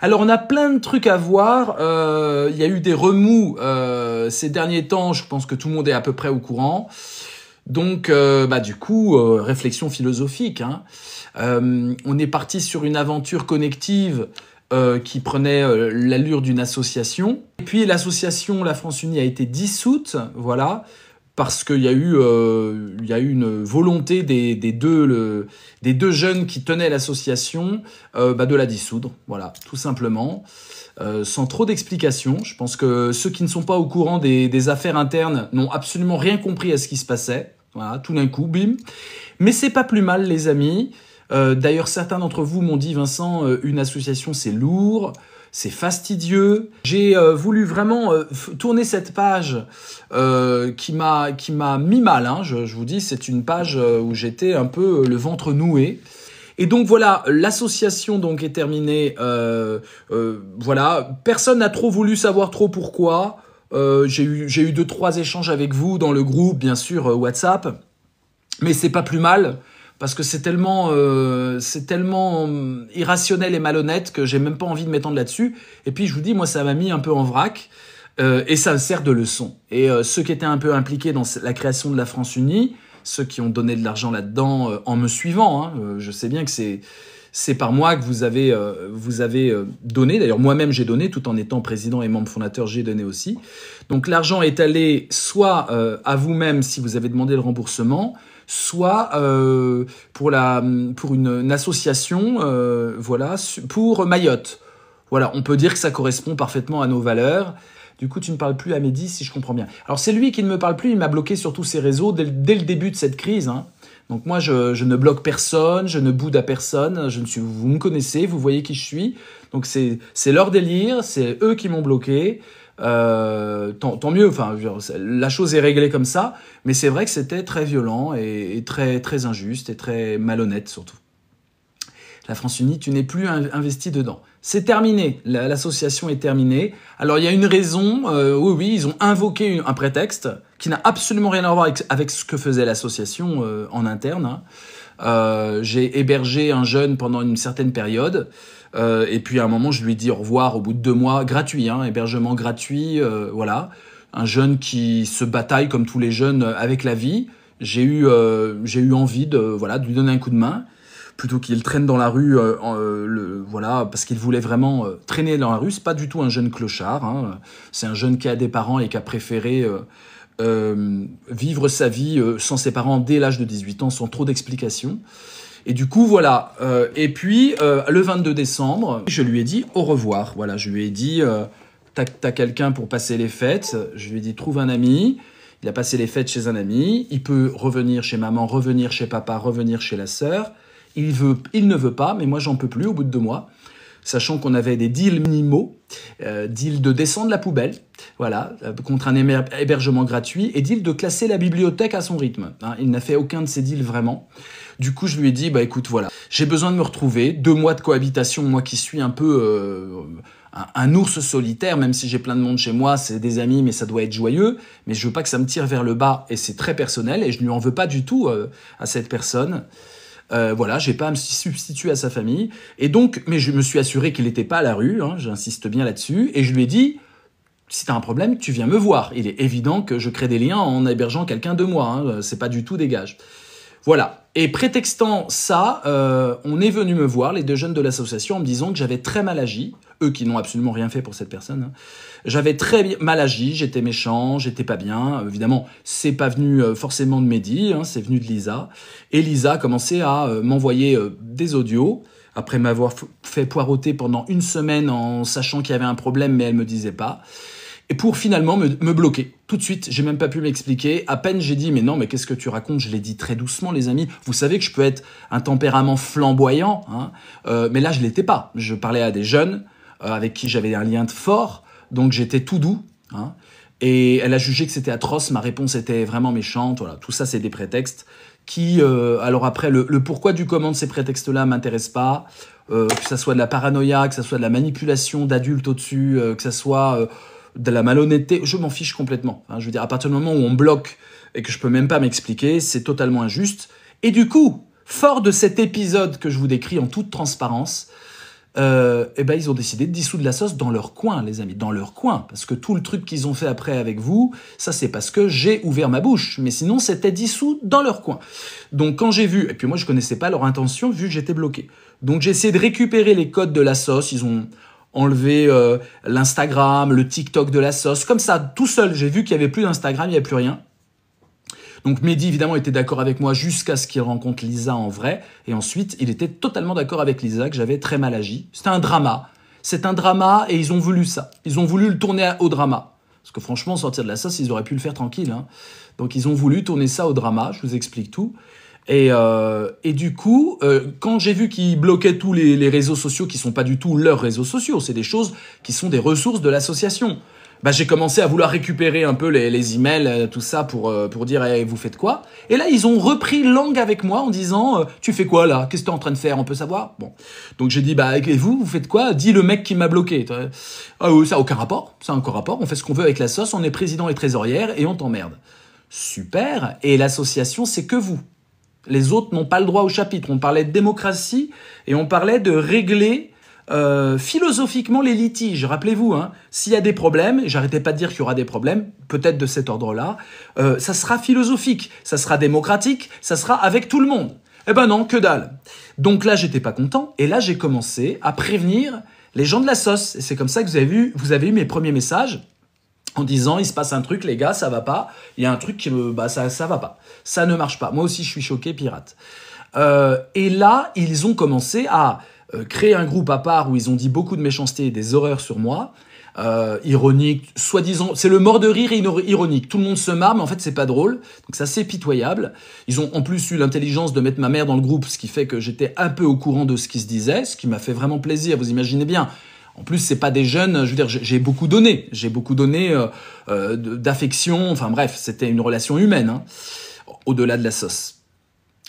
Alors on a plein de trucs à voir, il y a eu des remous ces derniers temps, je pense que tout le monde est à peu près au courant. Donc du coup, réflexion philosophique, hein. On est parti sur une aventure connective qui prenait l'allure d'une association. Et puis l'association La France Unie a été dissoute, voilà, parce qu'il y a eu une volonté des deux jeunes qui tenaient l'association de la dissoudre, voilà, tout simplement, sans trop d'explications. Je pense que ceux qui ne sont pas au courant des affaires internes n'ont absolument rien compris à ce qui se passait, voilà, tout d'un coup, bim. Mais c'est pas plus mal, les amis. D'ailleurs, certains d'entre vous m'ont dit, Vincent, une association, c'est lourd, c'est fastidieux. J'ai voulu vraiment tourner cette page qui m'a mis mal, hein. Je vous dis, c'est une page où j'étais un peu le ventre noué. Et donc voilà, l'association donc est terminée. Voilà, personne n'a trop voulu savoir trop pourquoi. J'ai eu 2-3 échanges avec vous dans le groupe, bien sûr, WhatsApp. Mais c'est pas plus mal. Parce que c'est tellement irrationnel et malhonnête que j'ai même pas envie de m'étendre là-dessus. Et puis je vous dis, moi ça m'a mis un peu en vrac et ça me sert de leçon. Et ceux qui étaient un peu impliqués dans la création de la France Unie, ceux qui ont donné de l'argent là-dedans en me suivant, hein, je sais bien que c'est par moi que vous avez donné. D'ailleurs moi-même j'ai donné, tout en étant président et membre fondateur, j'ai donné aussi. Donc l'argent est allé soit à vous-même si vous avez demandé le remboursement, soit pour une association, voilà, pour Mayotte. Voilà, on peut dire que ça correspond parfaitement à nos valeurs. Du coup, tu ne parles plus à Mehdi, si je comprends bien. Alors, c'est lui qui ne me parle plus, il m'a bloqué sur tous ses réseaux dès le début de cette crise, hein. Donc moi, je ne bloque personne, je ne boude à personne, vous me connaissez, vous voyez qui je suis. Donc c'est leur délire, c'est eux qui m'ont bloqué. Tant mieux, enfin, la chose est réglée comme ça, mais c'est vrai que c'était très violent et très, très injuste et très malhonnête surtout. La France Unie, tu n'es plus investi dedans. C'est terminé, l'association est terminée. Alors il y a une raison, oui, ils ont invoqué un prétexte qui n'a absolument rien à voir avec ce que faisait l'association en interne, hein. J'ai hébergé un jeune pendant une certaine période. Et puis à un moment, je lui ai dit au revoir au bout de 2 mois, gratuit, hein, hébergement gratuit, voilà. Un jeune qui se bataille comme tous les jeunes avec la vie. J'ai eu envie de lui donner un coup de main, plutôt qu'il traîne dans la rue, voilà, parce qu'il voulait vraiment traîner dans la rue. C'est pas du tout un jeune clochard, hein. C'est un jeune qui a des parents et qui a préféré vivre sa vie sans ses parents dès l'âge de 18 ans, sans trop d'explications. Et du coup, voilà. Et puis, le 22 décembre, je lui ai dit au revoir. Voilà, je lui ai dit, t'as quelqu'un pour passer les fêtes. Je lui ai dit, trouve un ami. Il a passé les fêtes chez un ami. Il peut revenir chez maman, revenir chez papa, revenir chez la sœur. Il ne veut pas, mais moi, j'en peux plus au bout de 2 mois. Sachant qu'on avait des deals minimaux, deal de descendre la poubelle, voilà, contre un hébergement gratuit, et deal de classer la bibliothèque à son rythme, hein. Il n'a fait aucun de ces deals vraiment. Du coup, je lui ai dit, écoute, voilà, j'ai besoin de me retrouver, 2 mois de cohabitation, moi qui suis un peu un ours solitaire, même si j'ai plein de monde chez moi, c'est des amis, mais ça doit être joyeux, mais je veux pas que ça me tire vers le bas, et c'est très personnel, et je ne lui en veux pas du tout à cette personne. Voilà, j'ai pas à me substituer à sa famille. Et donc, mais je me suis assuré qu'il n'était pas à la rue, hein, j'insiste bien là-dessus, et je lui ai dit, si t'as un problème, tu viens me voir. Il est évident que je crée des liens en hébergeant quelqu'un de moi, hein, c'est pas du tout dégage. Voilà. Et prétextant ça, on est venu me voir, les 2 jeunes de l'association, en me disant que j'avais très mal agi, eux qui n'ont absolument rien fait pour cette personne, hein. J'avais très mal agi, j'étais méchant, j'étais pas bien. Évidemment, c'est pas venu forcément de Mehdi, hein, c'est venu de Lisa. Et Lisa a commencé à m'envoyer des audios, après m'avoir fait poireauter pendant 1 semaine en sachant qu'il y avait un problème, mais elle me disait pas. Et pour finalement me bloquer. Tout de suite, j'ai même pas pu m'expliquer. À peine j'ai dit, mais non, mais qu'est-ce que tu racontes? Je l'ai dit très doucement, les amis. Vous savez que je peux être un tempérament flamboyant, hein, mais là, je l'étais pas. Je parlais à des jeunes avec qui j'avais un lien fort, donc j'étais tout doux, hein. Et elle a jugé que c'était atroce, ma réponse était vraiment méchante. Voilà, tout ça, c'est des prétextes qui... alors après, le pourquoi du comment de ces prétextes-là m'intéresse pas. Que ça soit de la paranoïa, que ça soit de la manipulation d'adultes au-dessus, que ça soit... de la malhonnêteté, je m'en fiche complètement. Hein, je veux dire, à partir du moment où on me bloque et que je peux même pas m'expliquer, c'est totalement injuste. Et du coup, fort de cet épisode que je vous décris en toute transparence, eh ben, ils ont décidé de dissoudre la sauce dans leur coin, les amis, dans leur coin. Parce que tout le truc qu'ils ont fait après avec vous, ça c'est parce que j'ai ouvert ma bouche. Mais sinon, c'était dissous dans leur coin. Donc quand j'ai vu, et puis moi je connaissais pas leur intention vu que j'étais bloqué. Donc j'ai essayé de récupérer les codes de la sauce. Ils ont enlevé l'Instagram, le TikTok de la sauce. Comme ça, tout seul, j'ai vu qu'il y avait plus d'Instagram, il n'y avait plus rien. Donc Mehdi, évidemment, était d'accord avec moi jusqu'à ce qu'il rencontre Lisa en vrai. Et ensuite, il était totalement d'accord avec Lisa que j'avais très mal agi. C'était un drama. C'est un drama et ils ont voulu ça. Ils ont voulu le tourner au drama. Parce que franchement, sortir de la sauce, ils auraient pu le faire tranquille. Hein. Donc ils ont voulu tourner ça au drama. Je vous explique tout. Et du coup, quand j'ai vu qu'ils bloquaient tous les réseaux sociaux qui sont pas du tout leurs réseaux sociaux, c'est des choses qui sont des ressources de l'association. Bah, j'ai commencé à vouloir récupérer un peu les emails, tout ça, pour dire hey, « vous faites quoi ?» Et là, ils ont repris langue avec moi en disant « tu fais quoi là? Qu'est-ce que tu es en train de faire? On peut savoir ?» Bon, donc j'ai dit « bah, et vous faites quoi? » Dis le mec qui m'a bloqué. Ah oui, ça n'a aucun rapport, ça n'a aucun rapport, on fait ce qu'on veut avec la sauce, on est président et trésorière et on t'emmerde. Super, et l'association, c'est que vous. Les autres n'ont pas le droit au chapitre. On parlait de démocratie et on parlait de régler philosophiquement les litiges. Rappelez-vous, hein, s'il y a des problèmes, et j'arrêtais pas de dire qu'il y aura des problèmes, peut-être de cet ordre-là, ça sera philosophique, ça sera démocratique, ça sera avec tout le monde. Eh ben non, que dalle. Donc là, j'étais pas content, et là, j'ai commencé à prévenir les gens de la sauce. Et c'est comme ça que vous avez eu mes premiers messages en disant, il se passe un truc, les gars, ça va pas, il y a un truc qui ça va pas, ça ne marche pas. Moi aussi, je suis choqué, pirate. Et là, ils ont commencé à créer un groupe à part où ils ont dit beaucoup de méchanceté et des horreurs sur moi, ironique, soi-disant, c'est le mort de rire ironique. Tout le monde se marre, mais en fait, c'est pas drôle. Donc, c'est assez pitoyable. Ils ont en plus eu l'intelligence de mettre ma mère dans le groupe, ce qui fait que j'étais un peu au courant de ce qui se disait, ce qui m'a fait vraiment plaisir, vous imaginez bien. En plus, c'est pas des jeunes, je veux dire, j'ai beaucoup donné d'affection, enfin bref, c'était une relation humaine, hein, au-delà de la sauce.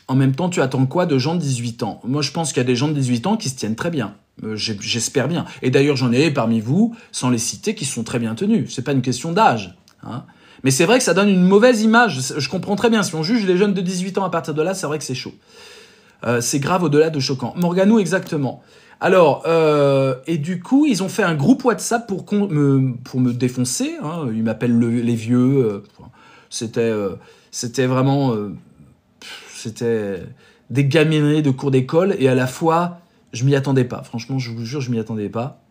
En même temps, tu attends quoi de gens de 18 ans? Moi, je pense qu'il y a des gens de 18 ans qui se tiennent très bien. J'espère bien. Et d'ailleurs, j'en ai parmi vous, sans les citer, qui sont très bien tenus. C'est pas une question d'âge. Hein. Mais c'est vrai que ça donne une mauvaise image. Je comprends très bien. Si on juge les jeunes de 18 ans à partir de là, c'est vrai que c'est chaud. C'est grave au-delà de choquant. Morgano, exactement. Alors, et du coup, ils ont fait un groupe WhatsApp pour me défoncer. Hein. Ils m'appellent les vieux. C'était vraiment... C'était des gamineries de cours d'école et à la fois, je m'y attendais pas. Franchement, je vous jure, je m'y attendais pas.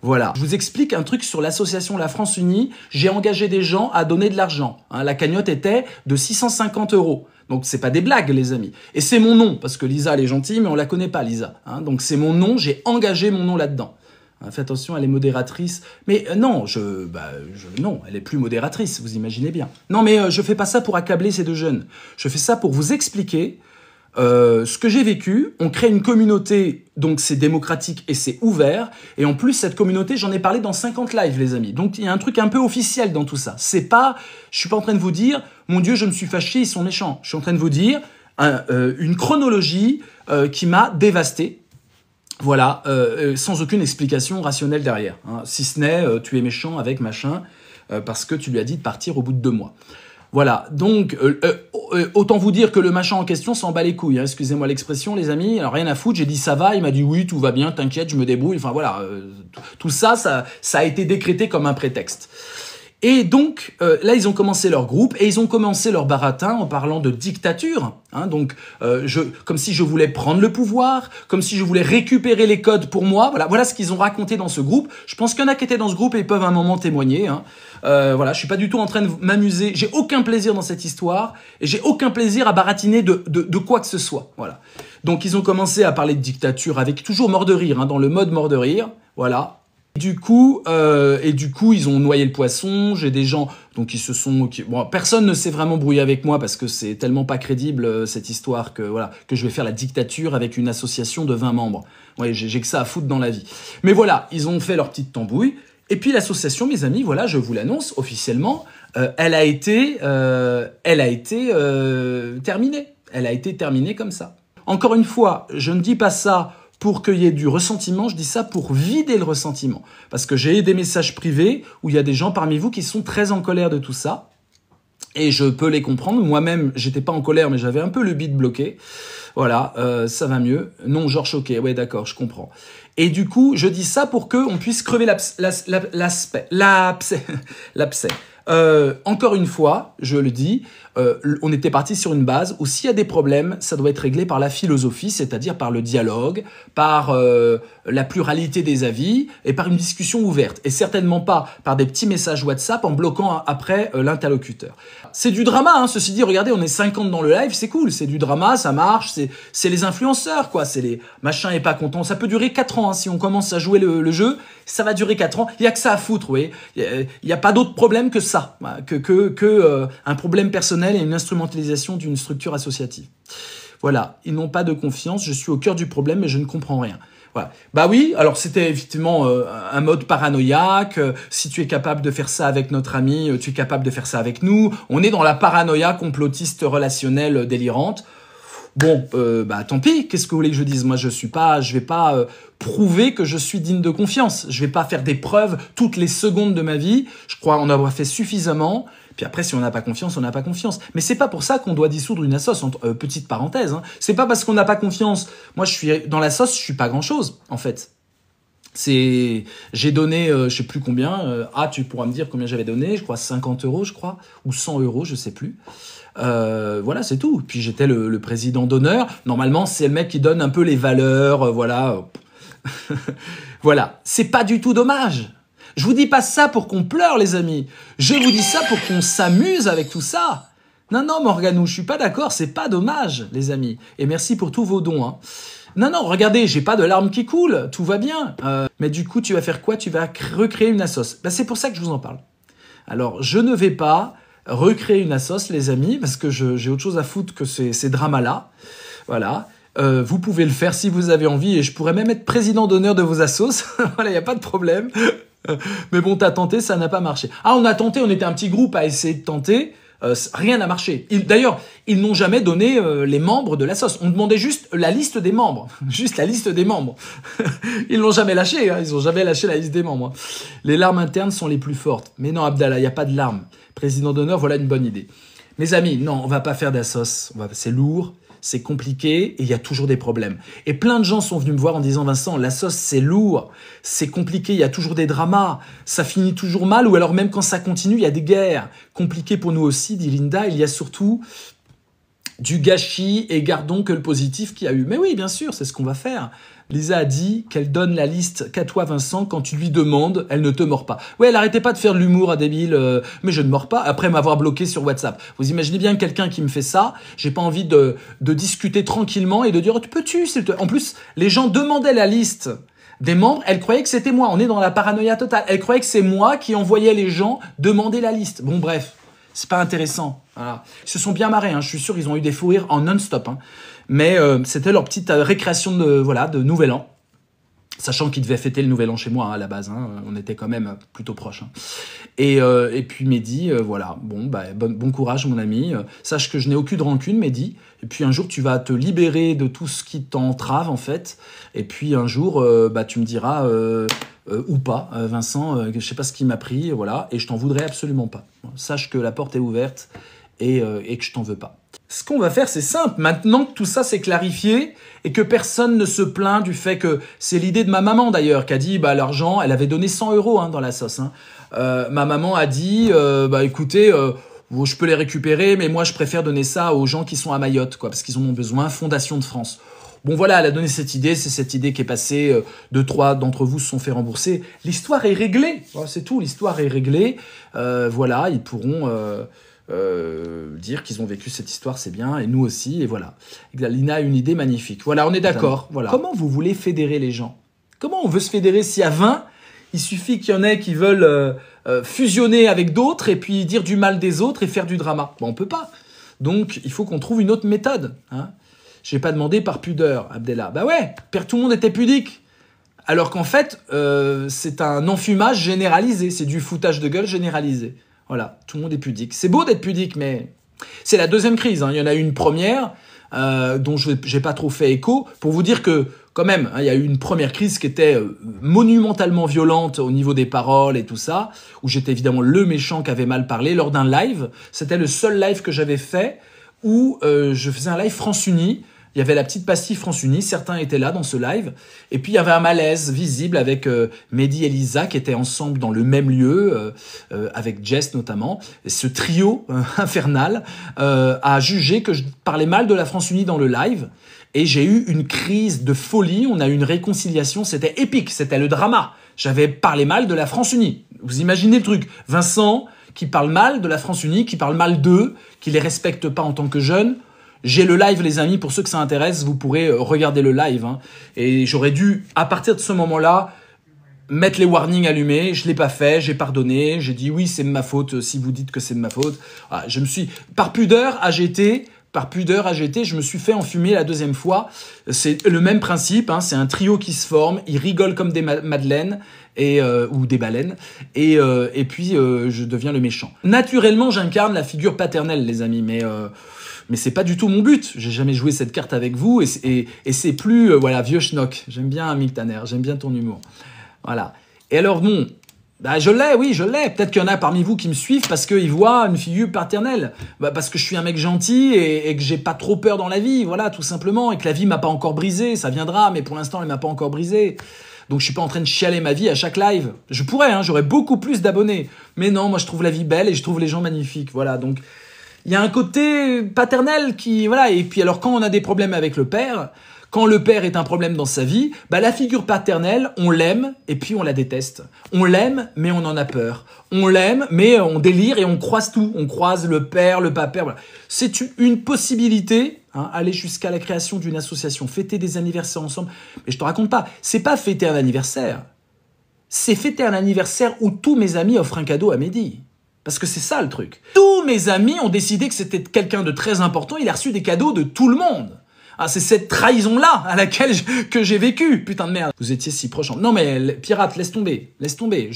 Voilà. Je vous explique un truc sur l'association La France Unie. J'ai engagé des gens à donner de l'argent. Hein, la cagnotte était de 650 €. Donc, c'est pas des blagues, les amis. Et c'est mon nom, parce que Lisa, elle est gentille, mais on la connaît pas, Lisa. Hein, donc, c'est mon nom. J'ai engagé mon nom là-dedans. Hein, faites attention, elle est modératrice. Mais non, non, elle est plus modératrice, vous imaginez bien. Non, mais je fais pas ça pour accabler ces deux jeunes. Je fais ça pour vous expliquer ce que j'ai vécu. On crée une communauté, donc c'est démocratique et c'est ouvert. Et en plus, cette communauté, j'en ai parlé dans 50 lives, les amis. Donc, il y a un truc un peu officiel dans tout ça. C'est pas, je suis pas en train de vous dire, mon Dieu, je me suis fâché, ils sont méchants. Je suis en train de vous dire une chronologie qui m'a dévasté. Voilà, sans aucune explication rationnelle derrière. Hein, si ce n'est, tu es méchant avec machin, parce que tu lui as dit de partir au bout de 2 mois. Voilà, donc, autant vous dire que le machin en question s'en bat les couilles. Hein, excusez-moi l'expression, les amis. Alors, rien à foutre, j'ai dit ça va, il m'a dit oui, tout va bien, t'inquiète, je me débrouille. Enfin voilà, tout ça a été décrété comme un prétexte. Et donc, là, ils ont commencé leur groupe et ils ont commencé leur baratin en parlant de dictature. Hein, donc, comme si je voulais prendre le pouvoir, comme si je voulais récupérer les codes pour moi. Voilà ce qu'ils ont raconté dans ce groupe. Je pense qu'il y en a qui étaient dans ce groupe et ils peuvent à un moment témoigner. Hein. Voilà, je suis pas du tout en train de m'amuser. J'ai aucun plaisir dans cette histoire et j'ai aucun plaisir à baratiner de quoi que ce soit. Voilà. Donc, ils ont commencé à parler de dictature avec toujours mort de rire, hein, dans le mode mort de rire. Voilà. Du coup, ils ont noyé le poisson. J'ai des gens donc bon, personne ne s'est vraiment brouillé avec moi parce que c'est tellement pas crédible cette histoire que je vais faire la dictature avec une association de 20 membres. Ouais, j'ai que ça à foutre dans la vie. Mais voilà, ils ont fait leur petite tambouille. Et puis l'association, mes amis, voilà, je vous l'annonce officiellement, elle a été terminée. Elle a été terminée comme ça. Encore une fois, je ne dis pas ça pour qu'il y ait du ressentiment, je dis ça pour vider le ressentiment. Parce que j'ai des messages privés où il y a des gens parmi vous qui sont très en colère de tout ça. Et je peux les comprendre. Moi-même, j'étais pas en colère, mais j'avais un peu le bide bloqué. Voilà, ça va mieux. Non, genre choqué. Ouais, d'accord, je comprends. Et du coup, je dis ça pour qu'on puisse crever l'abcès. Encore une fois, je le dis, on était parti sur une base où s'il y a des problèmes, ça doit être réglé par la philosophie, c'est-à-dire par le dialogue, par la pluralité des avis et par une discussion ouverte. Et certainement pas par des petits messages WhatsApp en bloquant après l'interlocuteur. C'est du drama, hein, ceci dit, regardez, on est 50 dans le live, c'est cool, c'est du drama, ça marche, c'est les influenceurs, quoi, c'est les machins et pas contents. Ça peut durer 4 ans, hein, si on commence à jouer le jeu, ça va durer 4 ans. Il y a que ça à foutre, vous voyez. Il y a pas d'autre problème que ça, un problème personnel et une instrumentalisation d'une structure associative. Voilà, ils n'ont pas de confiance, je suis au cœur du problème, mais je ne comprends rien. Voilà. Bah oui, alors c'était effectivement un mode paranoïaque. Si tu es capable de faire ça avec notre ami, tu es capable de faire ça avec nous. On est dans la paranoïa complotiste relationnelle délirante. Bon, bah tant pis. Qu'est-ce que vous voulez que je dise? Moi, je vais pas prouver que je suis digne de confiance. Je vais pas faire des preuves toutes les secondes de ma vie. Je crois en avoir fait suffisamment. Puis après, si on n'a pas confiance, on n'a pas confiance. Mais c'est pas pour ça qu'on doit dissoudre une assoce. Petite parenthèse, hein. C'est pas parce qu'on n'a pas confiance. Moi, je suis dans l'assoce, je suis pas grand-chose, en fait. J'ai donné, je sais plus combien. Tu pourras me dire combien j'avais donné. Je crois 50 €, je crois, ou 100 €, je sais plus. Voilà, c'est tout. Puis j'étais le président d'honneur. Normalement, c'est le mec qui donne un peu les valeurs, voilà. Voilà, c'est pas du tout dommage. Je vous dis pas ça pour qu'on pleure, les amis. Je vous dis ça pour qu'on s'amuse avec tout ça. Non, Morganou, je suis pas d'accord, c'est pas dommage, les amis. Et merci pour tous vos dons, hein. Non, regardez, j'ai pas de larmes qui coulent, tout va bien. Mais du coup, tu vas faire quoi? Tu vas recréer une assoce. Ben, c'est pour ça que je vous en parle. Alors, je ne vais pas recréer une assoce, les amis, parce que j'ai autre chose à foutre que ces dramas-là. Voilà. Vous pouvez le faire si vous avez envie, et je pourrais même être président d'honneur de vos assos. Voilà, il n'y a pas de problème. Mais bon, t'as tenté, ça n'a pas marché. On a tenté, on était un petit groupe à essayer de tenter. Rien n'a marché. D'ailleurs, ils n'ont jamais donné les membres de la sauce. On demandait juste la liste des membres. Juste la liste des membres. Ils l'ont jamais lâché. Hein. Ils n'ont jamais lâché la liste des membres. Hein. Les larmes internes sont les plus fortes. Mais non, Abdallah, il n'y a pas de larmes. Président d'honneur, voilà une bonne idée. Mes amis, non, on va pas faire d'assos. C'est lourd. C'est compliqué et il y a toujours des problèmes. Et plein de gens sont venus me voir en disant « Vincent, la sauce, c'est lourd, c'est compliqué, il y a toujours des dramas, ça finit toujours mal ou alors même quand ça continue, il y a des guerres. » Compliqué pour nous aussi, dit Linda, il y a surtout du gâchis et gardons que le positif qu'il y a eu. Mais oui, bien sûr, c'est ce qu'on va faire. Lisa a dit qu'elle donne la liste qu'à toi, Vincent, quand tu lui demandes, elle ne te mord pas. Ouais, elle arrêtait pas de faire de l'humour à débile, mais je ne mords pas, après m'avoir bloqué sur WhatsApp. Vous imaginez bien quelqu'un qui me fait ça, j'ai pas envie de discuter tranquillement et de dire, peux-tu, s'il te... En plus, les gens demandaient la liste des membres, elle croyait que c'était moi. On est dans la paranoïa totale. Elle croyait que c'est moi qui envoyais les gens demander la liste. Bon, bref. C'est pas intéressant. Voilà. Ils se sont bien marrés, hein. Je suis sûr ils ont eu des fous rires en non-stop. Hein. Mais c'était leur petite récréation de Nouvel An. Sachant qu'ils devaient fêter le Nouvel An chez moi, hein, à la base. Hein. On était quand même plutôt proches. Hein. Et puis Mehdi, voilà. Bon courage, mon ami. Sache que je n'ai aucune rancune, Mehdi. Et puis un jour, tu vas te libérer de tout ce qui t'entrave, en fait. Et puis un jour, tu me diras... ou pas, Vincent, je sais pas ce qui m'a pris, voilà, et je t'en voudrais absolument pas. Sache que la porte est ouverte et que je t'en veux pas. Ce qu'on va faire, c'est simple. Maintenant que tout ça s'est clarifié et que personne ne se plaint du fait que c'est l'idée de ma maman d'ailleurs qui a dit l'argent, elle avait donné 100 € hein, dans la sauce. Hein. Ma maman a dit écoutez, je peux les récupérer, mais moi je préfère donner ça aux gens qui sont à Mayotte, quoi, parce qu'ils en ont besoin. Fondation de France. Bon voilà, elle a donné cette idée, c'est cette idée qui est passée, 2-3 d'entre vous se sont fait rembourser. L'histoire est réglée, voilà, c'est tout, l'histoire est réglée. Voilà, ils pourront dire qu'ils ont vécu cette histoire, c'est bien, et nous aussi, et voilà. Lina a une idée magnifique. Voilà, on est d'accord. Voilà. Comment vous voulez fédérer les gens? Comment on veut se fédérer s'il y a 20? Il suffit qu'il y en ait qui veulent fusionner avec d'autres et puis dire du mal des autres et faire du drama. Bon, on peut pas. Donc, il faut qu'on trouve une autre méthode, hein. J'ai pas demandé par pudeur, Abdallah. Bah ouais, tout le monde était pudique. Alors qu'en fait, c'est un enfumage généralisé. C'est du foutage de gueule généralisé. Voilà, tout le monde est pudique. C'est beau d'être pudique, mais c'est la deuxième crise. Hein. Il y en a eu une première dont j'ai pas trop fait écho. Pour vous dire que quand même, hein, il y a eu une première crise qui était monumentalement violente au niveau des paroles et tout ça, où j'étais évidemment le méchant qui avait mal parlé lors d'un live. C'était le seul live que j'avais fait où je faisais un live France Unie. Il y avait la petite pastille France Unie, certains étaient là dans ce live. Et puis il y avait un malaise visible avec Mehdi et Lisa qui étaient ensemble dans le même lieu, avec Jess notamment. Et ce trio infernal a jugé que je parlais mal de la France Unie dans le live. Et j'ai eu une crise de folie, on a eu une réconciliation, c'était épique, c'était le drama. J'avais parlé mal de la France Unie. Vous imaginez le truc, Vincent qui parle mal de la France Unie, qui parle mal d'eux, qui les respecte pas en tant que jeunes. J'ai le live, les amis, pour ceux que ça intéresse, vous pourrez regarder le live. Hein. Et j'aurais dû, à partir de ce moment-là, mettre les warnings allumés. Je l'ai pas fait, j'ai pardonné, j'ai dit oui, c'est de ma faute si vous dites que c'est de ma faute. Voilà, je me suis, par pudeur, AGT, je me suis fait enfumer la deuxième fois. C'est le même principe, hein, c'est un trio qui se forme, ils rigolent comme des madeleines ou des baleines, et puis je deviens le méchant. Naturellement, j'incarne la figure paternelle, les amis, mais c'est pas du tout mon but. J'ai jamais joué cette carte avec vous, et c'est plus voilà, vieux schnock. J'aime bien Mick Tanner, j'aime bien ton humour. Voilà. Et alors bon. Bah, je l'ai, oui, je l'ai. Peut-être qu'il y en a parmi vous qui me suivent parce qu'ils voient une figure paternelle. Bah, parce que je suis un mec gentil et que j'ai pas trop peur dans la vie, voilà, tout simplement. Et que la vie m'a pas encore brisé. Ça viendra, mais pour l'instant, elle m'a pas encore brisé. Donc, je suis pas en train de chialer ma vie à chaque live. Je pourrais, hein, j'aurais beaucoup plus d'abonnés. Mais non, moi, je trouve la vie belle et je trouve les gens magnifiques. Voilà, donc, il y a un côté paternel qui, voilà. Et puis, alors, quand on a des problèmes avec le père, quand le père est un problème dans sa vie, bah la figure paternelle, on l'aime et puis on la déteste. On l'aime, mais on en a peur. On l'aime, mais on délire et on croise tout. On croise le père, le pas-père. Voilà. C'est une possibilité, hein, aller jusqu'à la création d'une association, fêter des anniversaires ensemble. Mais je te raconte pas, c'est pas fêter un anniversaire. C'est fêter un anniversaire où tous mes amis offrent un cadeau à Mehdi. Parce que c'est ça le truc. Tous mes amis ont décidé que c'était quelqu'un de très important. Il a reçu des cadeaux de tout le monde. Ah, c'est cette trahison-là à laquelle que j'ai vécu. Putain de merde. Vous étiez si proche. Non mais, pirate, laisse tomber. Laisse tomber.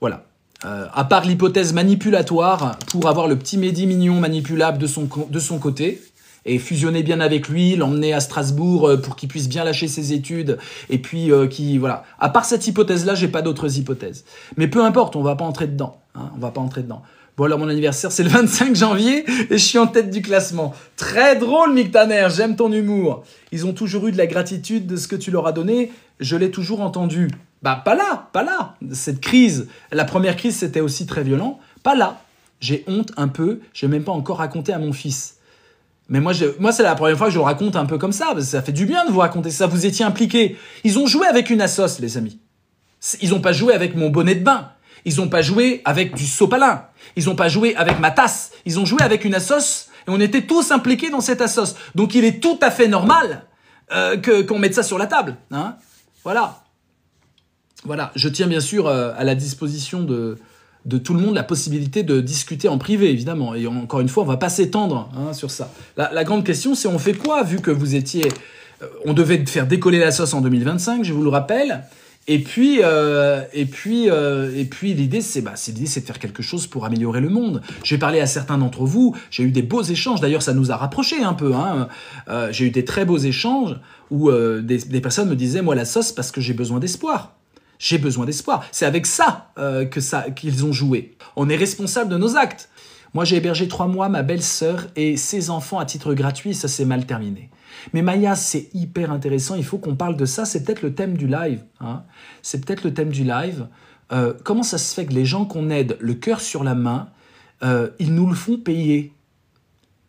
Voilà. À part l'hypothèse manipulatoire pour avoir le petit Mehdi mignon manipulable de son côté et fusionner bien avec lui, l'emmener à Strasbourg pour qu'il puisse bien lâcher ses études et puis voilà. À part cette hypothèse-là, j'ai pas d'autres hypothèses. Mais peu importe, on va pas entrer dedans. Hein, on va pas entrer dedans. Bon, alors mon anniversaire, c'est le 25 janvier et je suis en tête du classement. Très drôle, Mick Tanner, j'aime ton humour. Ils ont toujours eu de la gratitude de ce que tu leur as donné. Je l'ai toujours entendu. Bah, pas là. Cette crise, la première crise, c'était aussi très violent. Pas là. J'ai honte un peu. Je n'ai même pas encore raconté à mon fils. Mais moi, c'est la première fois que je le raconte un peu comme ça. Parce que ça fait du bien de vous raconter ça. Vous étiez impliqués. Ils ont joué avec une assos, les amis. Ils n'ont pas joué avec mon bonnet de bain. Ils n'ont pas joué avec du sopalin. Ils n'ont pas joué avec ma tasse. Ils ont joué avec une assos et on était tous impliqués dans cette assos. Donc il est tout à fait normal qu'on mette ça sur la table. Hein, voilà. Voilà. Je tiens bien sûr à la disposition de tout le monde la possibilité de discuter en privé, évidemment. Et encore une fois, on ne va pas s'étendre sur ça. La grande question, c'est on fait quoi, vu que vous étiez... on devait faire décoller la sauce en 2025, je vous le rappelle. Et puis l'idée, c'est de faire quelque chose pour améliorer le monde. J'ai parlé à certains d'entre vous, j'ai eu des beaux échanges. D'ailleurs, ça nous a rapprochés un peu. Hein. J'ai eu des très beaux échanges où des personnes me disaient, moi, la sauce, parce que j'ai besoin d'espoir. J'ai besoin d'espoir. C'est avec ça qu'ils ont joué. On est responsable de nos actes. Moi, j'ai hébergé 3 mois ma belle-sœur et ses enfants à titre gratuit. Ça s'est mal terminé. Mais Maya, c'est hyper intéressant. Il faut qu'on parle de ça. C'est peut-être le thème du live. Hein. C'est peut-être le thème du live. Comment ça se fait que les gens qu'on aide le cœur sur la main, ils nous le font payer?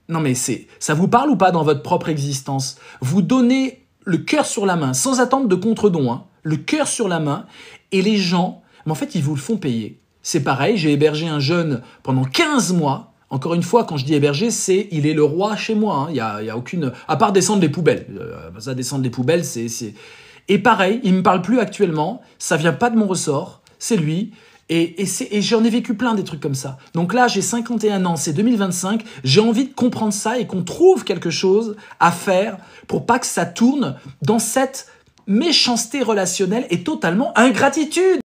Non mais ça vous parle ou pas dans votre propre existence? Vous donnez le cœur sur la main, sans attendre de contre-don, hein, le cœur sur la main, et les gens, mais en fait, ils vous le font payer. C'est pareil, j'ai hébergé un jeune pendant 15 mois. Encore une fois, quand je dis héberger, il est le roi chez moi. Hein. Il y a aucune... À part descendre les poubelles. Ça, descendre les poubelles, c'est... Et pareil, il me parle plus actuellement. Ça vient pas de mon ressort. C'est lui. Et j'en ai vécu plein des trucs comme ça. Donc là, j'ai 51 ans, c'est 2025. J'ai envie de comprendre ça et qu'on trouve quelque chose à faire pour pas que ça tourne dans cette méchanceté relationnelle et totalement ingratitude.